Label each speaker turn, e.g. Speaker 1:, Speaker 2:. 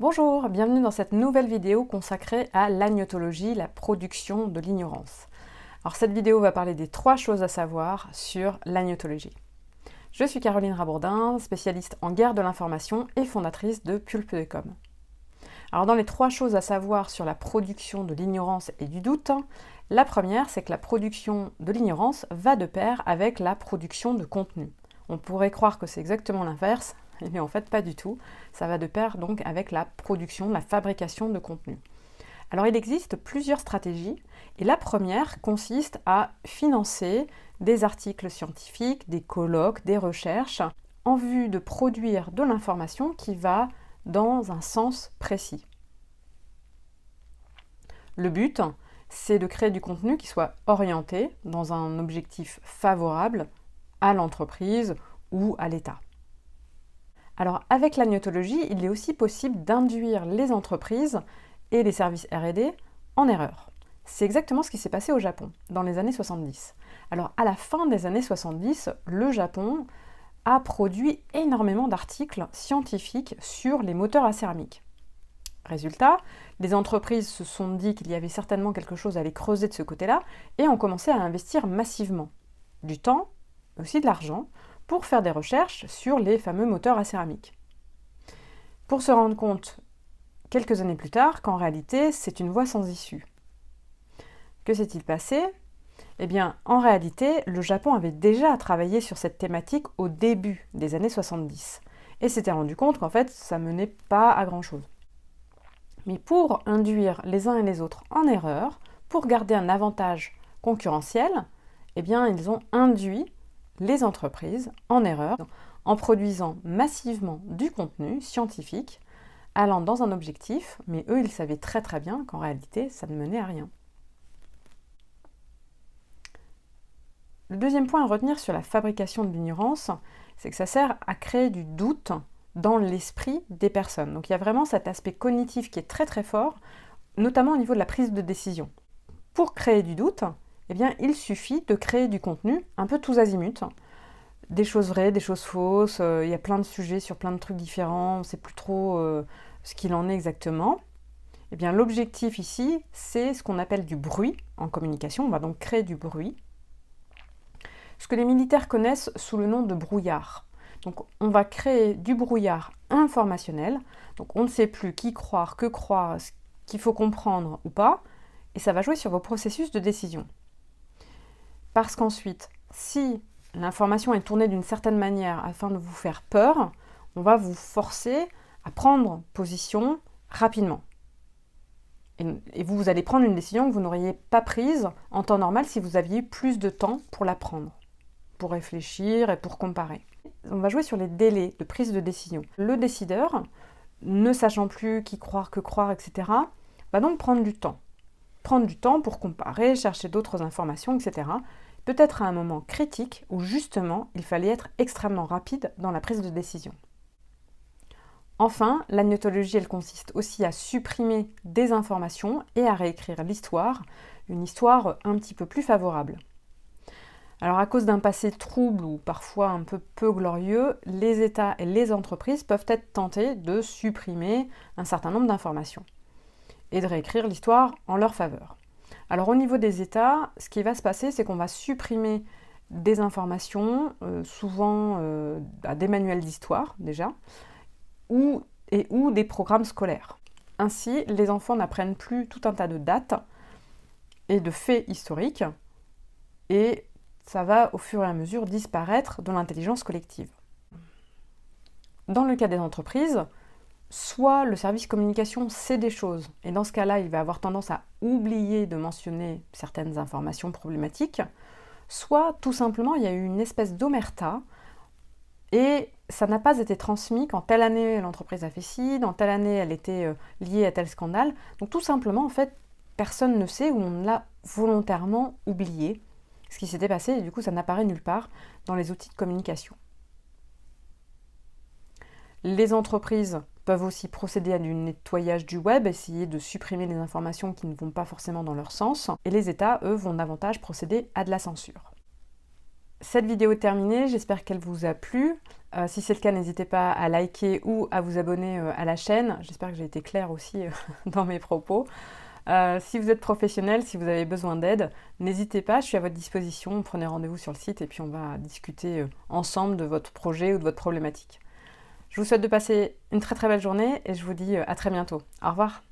Speaker 1: Bonjour, bienvenue dans cette nouvelle vidéo consacrée à l'agnotologie, la production de l'ignorance. Alors cette vidéo va parler des 3 choses à savoir sur l'agnotologie. Je suis Caroline Rabourdin, spécialiste en guerre de l'information et fondatrice de Pulp.com. Alors dans les 3 choses à savoir sur la production de l'ignorance et du doute, la première c'est que la production de l'ignorance va de pair avec la production de contenu. On pourrait croire que c'est exactement l'inverse, mais en fait pas du tout. Ça va de pair donc avec la production, la fabrication de contenu. Alors il existe plusieurs stratégies, et la première consiste à financer des articles scientifiques, des colloques, des recherches, en vue de produire de l'information qui va dans un sens précis. Le but, c'est de créer du contenu qui soit orienté dans un objectif favorable à l'entreprise ou à l'État. Alors avec l'agnotologie, il est aussi possible d'induire les entreprises et les services R&D en erreur. C'est exactement ce qui s'est passé au Japon dans les années 70. Alors à la fin des années 70, le Japon a produit énormément d'articles scientifiques sur les moteurs à céramique. Résultat, les entreprises se sont dit qu'il y avait certainement quelque chose à aller creuser de ce côté-là et ont commencé à investir massivement du temps, mais aussi de l'argent, pour faire des recherches sur les fameux moteurs à céramique. Pour se rendre compte, quelques années plus tard, qu'en réalité, c'est une voie sans issue. Que s'est-il passé ? Eh bien, en réalité, le Japon avait déjà travaillé sur cette thématique au début des années 70 et s'était rendu compte qu'en fait, ça menait pas à grand-chose. Mais pour induire les uns et les autres en erreur, pour garder un avantage concurrentiel, eh bien, ils ont induit les entreprises en erreur en produisant massivement du contenu scientifique allant dans un objectif, mais eux, ils savaient très très bien qu'en réalité, ça ne menait à rien. Le deuxième point à retenir sur la fabrication de l'ignorance, c'est que ça sert à créer du doute dans l'esprit des personnes. Donc il y a vraiment cet aspect cognitif qui est très très fort, notamment au niveau de la prise de décision. Pour créer du doute, eh bien, il suffit de créer du contenu un peu tous azimuts, des choses vraies, des choses fausses, il y a plein de sujets sur plein de trucs différents, on ne sait plus trop ce qu'il en est exactement. Eh bien, l'objectif ici, c'est ce qu'on appelle du bruit en communication, on va donc créer du bruit, ce que les militaires connaissent sous le nom de brouillard. Donc on va créer du brouillard informationnel, donc on ne sait plus qui croire, que croire, ce qu'il faut comprendre ou pas, et ça va jouer sur vos processus de décision. Parce qu'ensuite, si l'information est tournée d'une certaine manière afin de vous faire peur, on va vous forcer à prendre position rapidement. Et vous allez prendre une décision que vous n'auriez pas prise en temps normal si vous aviez eu plus de temps pour la prendre, pour réfléchir et pour comparer. On va jouer sur les délais de prise de décision. Le décideur, ne sachant plus qui croire, que croire, etc., va donc prendre du temps. Prendre du temps pour comparer, chercher d'autres informations, etc. Peut-être à un moment critique où justement il fallait être extrêmement rapide dans la prise de décision. Enfin, l'agnotologie, elle consiste aussi à supprimer des informations et à réécrire l'histoire, une histoire un petit peu plus favorable. Alors à cause d'un passé trouble ou parfois un peu glorieux, les États et les entreprises peuvent être tentés de supprimer un certain nombre d'informations et de réécrire l'histoire en leur faveur. Alors au niveau des États, ce qui va se passer, c'est qu'on va supprimer des informations, souvent des manuels d'histoire déjà, ou des programmes scolaires. Ainsi, les enfants n'apprennent plus tout un tas de dates et de faits historiques, et ça va au fur et à mesure disparaître de l'intelligence collective. Dans le cas des entreprises, soit le service communication sait des choses, et dans ce cas-là, il va avoir tendance à oublier de mentionner certaines informations problématiques, soit tout simplement il y a eu une espèce d'omerta, et ça n'a pas été transmis quand telle année l'entreprise a fait ci, dans telle année elle était liée à tel scandale. Donc tout simplement, en fait, personne ne sait ou on l'a volontairement oublié ce qui s'était passé, et du coup ça n'apparaît nulle part dans les outils de communication. Les entreprises peuvent aussi procéder à du nettoyage du web, essayer de supprimer les informations qui ne vont pas forcément dans leur sens, et les États, eux, vont davantage procéder à de la censure. Cette vidéo est terminée, j'espère qu'elle vous a plu. Si c'est le cas, n'hésitez pas à liker ou à vous abonner à la chaîne. J'espère que j'ai été claire aussi dans mes propos. Si vous êtes professionnel, si vous avez besoin d'aide, n'hésitez pas, je suis à votre disposition. Prenez rendez-vous sur le site et puis on va discuter ensemble de votre projet ou de votre problématique. Je vous souhaite de passer une très très belle journée et je vous dis à très bientôt. Au revoir.